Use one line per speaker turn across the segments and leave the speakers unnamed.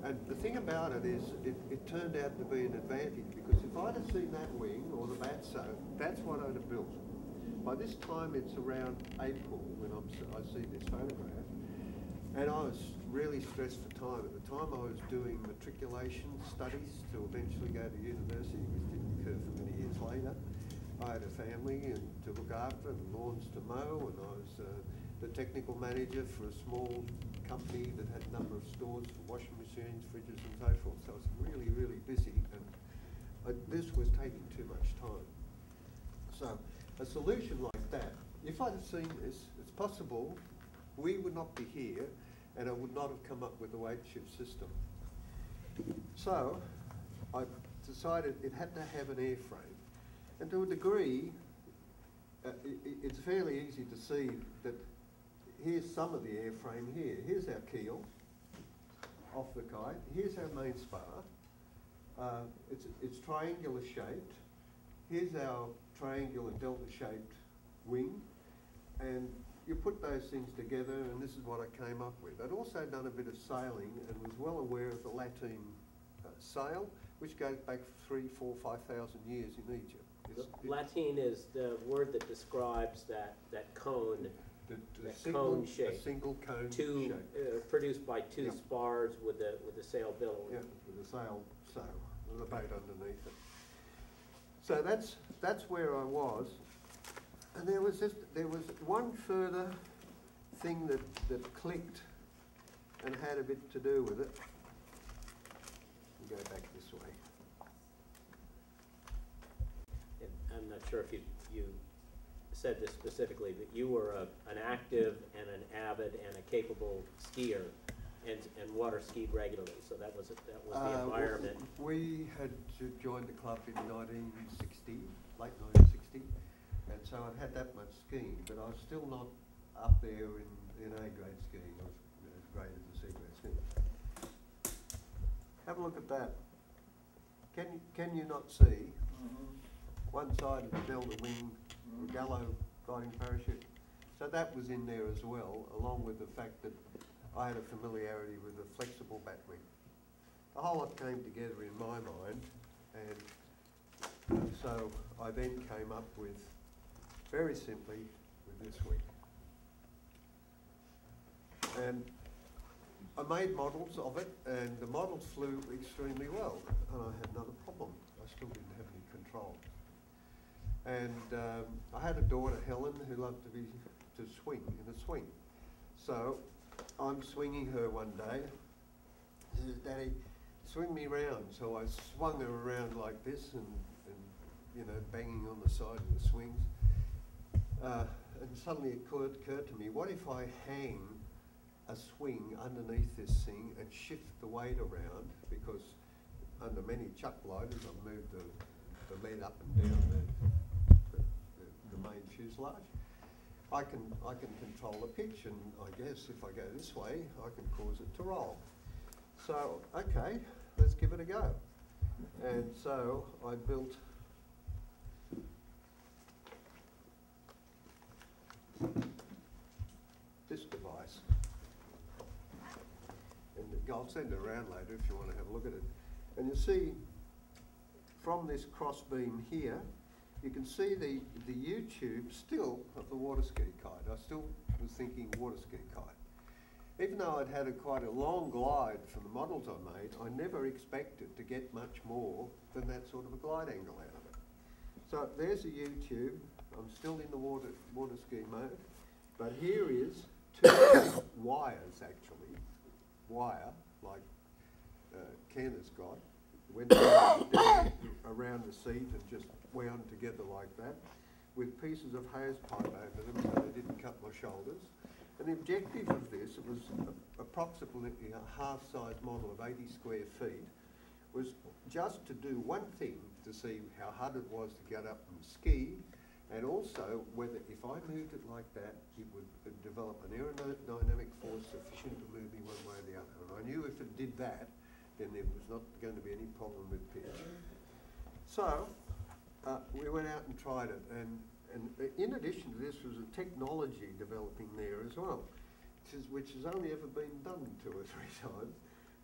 And the thing about it is, it turned out to be an advantage, because if I'd have seen that wing, or the batso, that's what I'd have built. By this time it's around April when I see this photograph, and I was really stressed for time. At the time I was doing matriculation studies to eventually go to university, which didn't occur for many years later. I had a family to look after and lawns to mow, and I was the technical manager for a small company that had a number of stores for washing machines, fridges and so forth. So I was really, really busy, and this was taking too much time. So a solution like that, if I'd have seen this, it's possible we would not be here, and I would not have come up with the weight shift system. So I decided it had to have an airframe. And to a degree, it's fairly easy to see that here's some of the airframe here. Here's our keel off the kite. Here's our main spar. It's triangular shaped. Here's our triangular delta shaped wing. And you put those things together, and this is what I came up with. I'd also done a bit of sailing and was well aware of the lateen sail, which goes back 3,000, 4,000, 5,000 years in Egypt.
Lateen is the word that describes that cone, cone shape.
A single cone
shape. Produced by two spars with the sail bill.
Yeah, with the sail and the boat underneath it. So that's where I was. And there was one further thing that clicked and had a bit to do with it. We'll go back this way.
And I'm not sure if you said this specifically, but you were an active and an avid and a capable skier, and water skied regularly. So that was the environment.
We had joined the club in 1960, late 1960. And so I'd had that much skiing, but I was still not up there in A-grade skiing. I was as great as the C-grade skiing. Have a look at that. Can you not see one side of the delta wing, gallo gliding parachute? So that was in there as well, along with the fact that I had a familiarity with a flexible bat wing. The whole lot came together in my mind, and so I then came up with, very simply, with this wing. And I made models of it, and the models flew extremely well. And I had another problem. I still didn't have any control. And I had a daughter, Helen, who loved to swing in a swing. So I'm swinging her one day. She says, "Daddy, swing me round." So I swung her around like this, and you know, banging on the side of the swings. And suddenly it occurred to me, what if I hang a swing underneath this thing and shift the weight around, because under many chuck gliders I've moved the lead up and down the main fuselage. I can control the pitch, and I guess if I go this way I can cause it to roll. So okay, let's give it a go. And so I built this device, and I'll send it around later if you want to have a look at it. And you see from this cross beam here, you can see the U-tube still of the water ski kite. I still was thinking water ski kite. Even though I'd had quite a long glide from the models I made, I never expected to get much more than that sort of a glide angle out of it. So there's a U-tube. I'm still in the water ski mode, but here is two wires actually, wire like Ken has got, went around the seat and just wound together like that, with pieces of hose pipe over them so they didn't cut my shoulders. And the objective of this, it was approximately a half-size model of 80 square feet, was just to do one thing, to see how hard it was to get up and ski, and also whether if I moved it like that, it would develop an aerodynamic force sufficient to move me one way or the other. And I knew if it did that, then there was not going to be any problem with pitch. So we went out and tried it, and in addition to this was a technology developing there as well, which has only ever been done 2 or 3 times.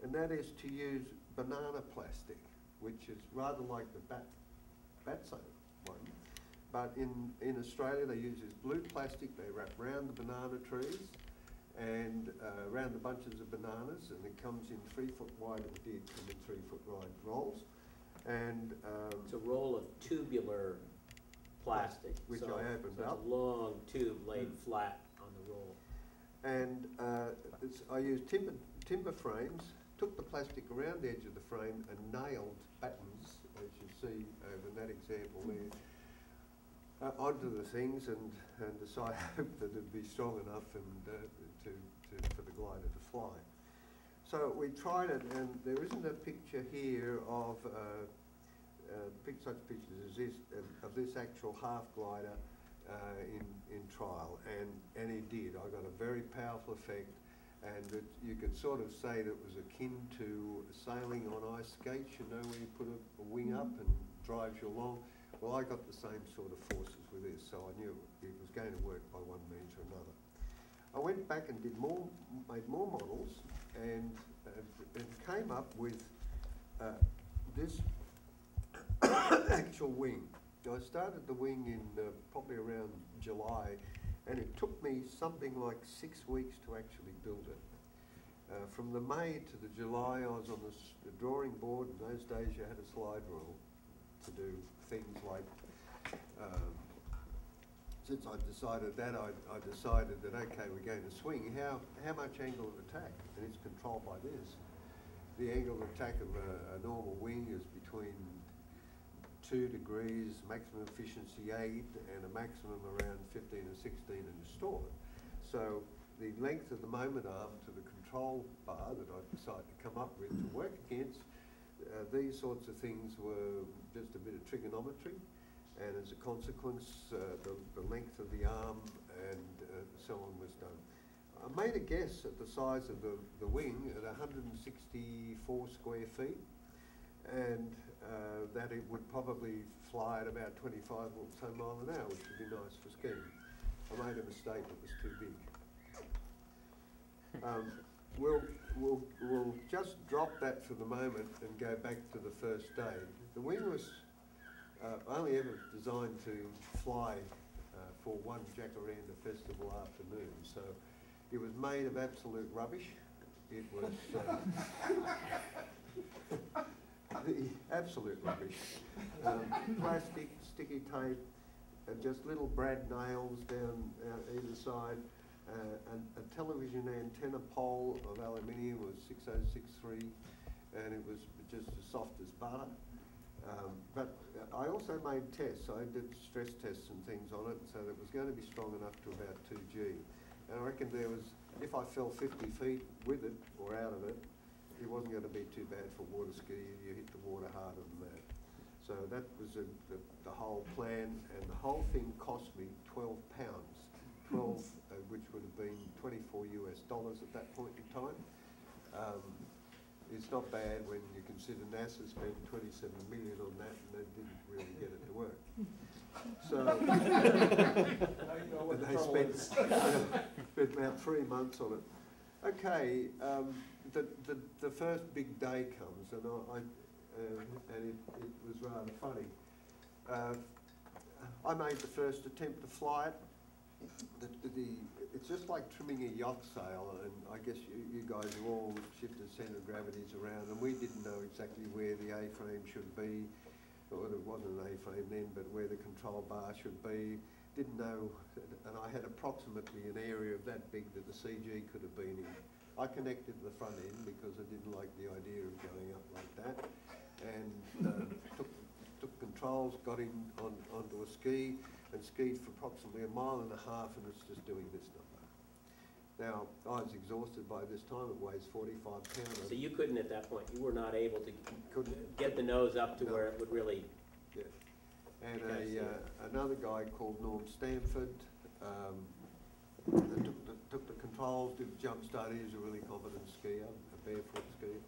And and that is to use banana plastic, which is rather like the Batso one. But in Australia they use this blue plastic they wrap around the banana trees and around the bunches of bananas, and it comes in 3 foot wide, it did come in 3 foot wide rolls. And
it's a roll of tubular plastic,
which
so,
I opened up.
It's a long tube laid flat on the roll.
And I used timber frames, took the plastic around the edge of the frame and nailed battens, as you see over in that example there, onto the things, and so I hoped that it'd be strong enough and for the glider to fly. So we tried it, and there isn't a picture here of such pictures as this of this actual half glider in trial, and it did. I got a very powerful effect, and you could sort of say that it was akin to sailing on ice skates, you know, where you put a wing up and drives you along. Well, I got the same sort of forces with this, so I knew it was going to work by one means or another. I went back and made more models, and came up with this actual wing. I started the wing in probably around July, and it took me something like 6 weeks to actually build it. From the May to the July, I was on the drawing board. In those days you had a slide rule to do things like, since I decided that, I decided that, okay, we're going to swing, how much angle of attack? And it's controlled by this. The angle of attack of a normal wing is between 2 degrees, maximum efficiency 8, and a maximum around 15 or 16 and restored. So the length of the moment arm to the control bar that I decided to come up with to work against, these sorts of things were just a bit of trigonometry, and as a consequence, the length of the arm and so on was done. I made a guess at the size of the wing at 164 square feet, and that it would probably fly at about 25 or so miles an hour, which would be nice for skiing. I made a mistake, it was too big. We'll just drop that for the moment and go back to the first day. The wing was only ever designed to fly for one Jacaranda festival afternoon, so it was made of absolute rubbish. It was the absolute rubbish. Plastic, sticky tape, just little brad nails down either side. A television antenna pole of aluminium was 6063, and it was just as soft as butter. But I also made tests. I did stress tests and things on it, so that it was going to be strong enough to about 2G. And I reckon there was, if I fell 50 feet with it or out of it, it wasn't going to be too bad for water ski. You hit the water harder than that. So that was the whole plan, and the whole thing cost me 12 pounds. 12, which would have been $24 US at that point in time. It's not bad when you consider NASA spent 27 million on that and they didn't really get it to work. So and they spent about 3 months on it. Okay, the first big day comes, and it was rather funny. I made the first attempt to fly it. It's just like trimming a yacht sail, and I guess you guys have all shifted centre of gravities around, and we didn't know exactly where the A-frame should be, or it wasn't an A-frame then, but where the control bar should be. Didn't know, and I had approximately an area of that big that the CG could have been in. I connected the front end because I didn't like the idea of going up like that, and took controls, got in onto a ski, and skied for approximately 1.5 miles, and it's just doing this number. Now, I was exhausted by this time. It weighs 45 pounds.
So you couldn't at that point, you were not able to get the nose up to where it would really...
Yeah. And another guy called Norm Stanford took the controls, did the jump start. He was a really competent skier, a barefoot skier.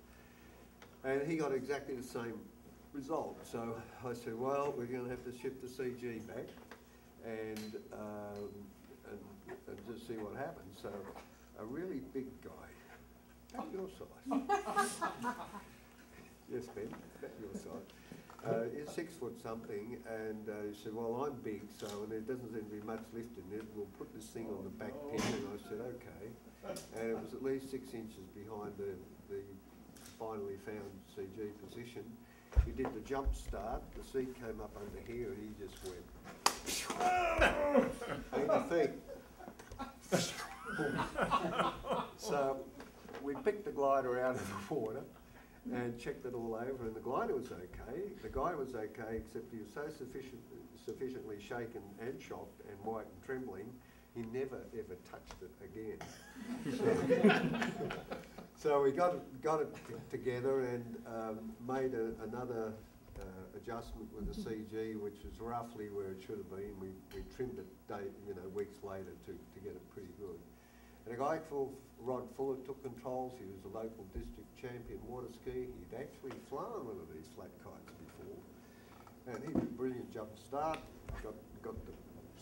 And he got exactly the same result. So I said, well, we're going to have to shift the CG back and just see what happens. So a really big guy, about your size, Yes, Ben, that's your side. It's 6 foot something, and he said, well, I'm big, so, and there doesn't seem to be much lift in it, we'll put this thing on the back pin, and I said, okay. And it was at least 6 inches behind the finally found CG position. He did the jump start, the seat came up under here, and he just went, and the thing. So we picked the glider out of the water and checked it all over, and the glider was okay. The guy was okay, except he was so sufficiently shaken and shocked and white and trembling, he never ever touched it again. So we got it together and made another adjustment with the CG, which was roughly where it should have been. We trimmed it weeks later to get it pretty good. And a guy called Rod Fuller took controls. He was a local district champion water ski. He'd actually flown one of these flat kites before. And he did a brilliant jump start, got the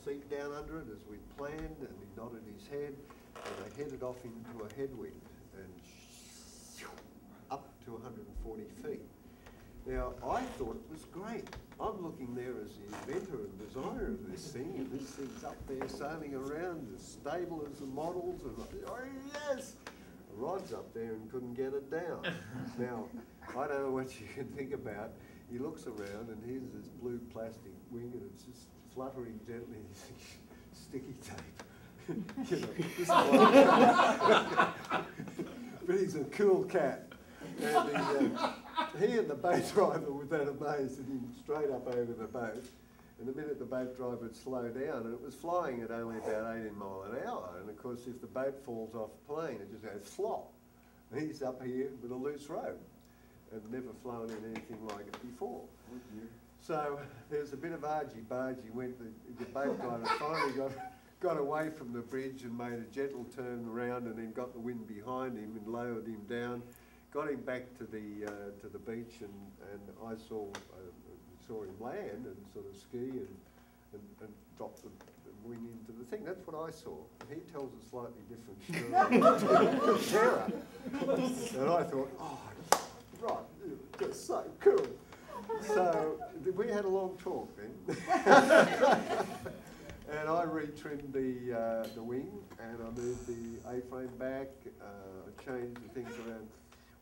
seat down under it as we'd planned, and he nodded his head, and they headed off into a headwind and up to 140 feet. Now, I thought it was great. I'm looking there as the inventor and designer of this thing, and this thing's up there sailing around as stable as the models, and oh yes! Rod's up there and couldn't get it down. Now, I don't know what you can think about. He looks around and here's this blue plastic wing and it's just fluttering gently. Sticky tape. This is but he's a cool cat. And he and the boat driver were that amazed at him straight up over the boat. And the minute the boat driver would slow down, and it was flying at only about 18 miles an hour. And of course, if the boat falls off the plane, it just goes flop. And he's up here with a loose rope and never flown in anything like it before. So there's a bit of argy-bargy. The boat driver finally got away from the bridge and made a gentle turn around, and then got the wind behind him and lowered him down. Got him back to the beach, and I saw him land and sort of ski and drop the wing into the thing. That's what I saw. He tells a slightly different story. And I thought, oh, right, that's so cool. So we had a long talk then. And I retrimmed the wing, and I moved the A-frame back, I changed the things around.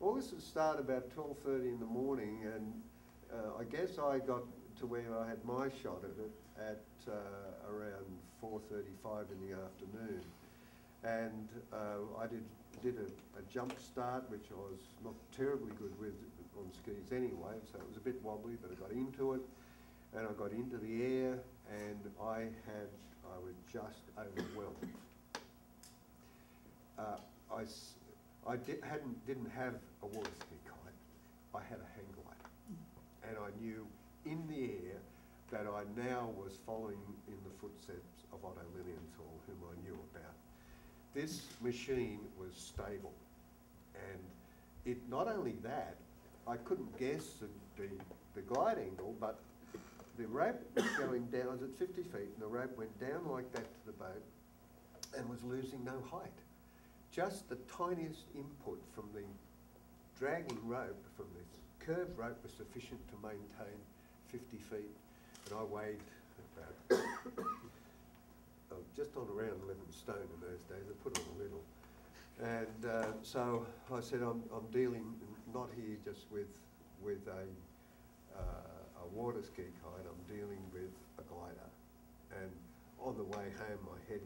All this would start about 12:30 in the morning, and I guess I got to where I had my shot at it at around 4:35 in the afternoon. And I did a jump start, which I was not terribly good with on skis anyway, so it was a bit wobbly, but I got into it, and I got into the air, and I was just overwhelmed. I didn't have a water ski kite. I had a hang glider, and I knew in the air that I now was following in the footsteps of Otto Lilienthal, whom I knew about. This machine was stable, and it not only that, I couldn't guess the glide angle, but the rope was going down. I was at 50 feet, and the rope went down like that to the boat, and was losing no height. Just the tiniest input from the dragging rope, from this curved rope, was sufficient to maintain 50 feet. And I weighed about just on around 11 stone in those days. I put on a little. And so I said, I'm dealing not here just with a water ski kite, I'm dealing with a glider. And on the way home, my head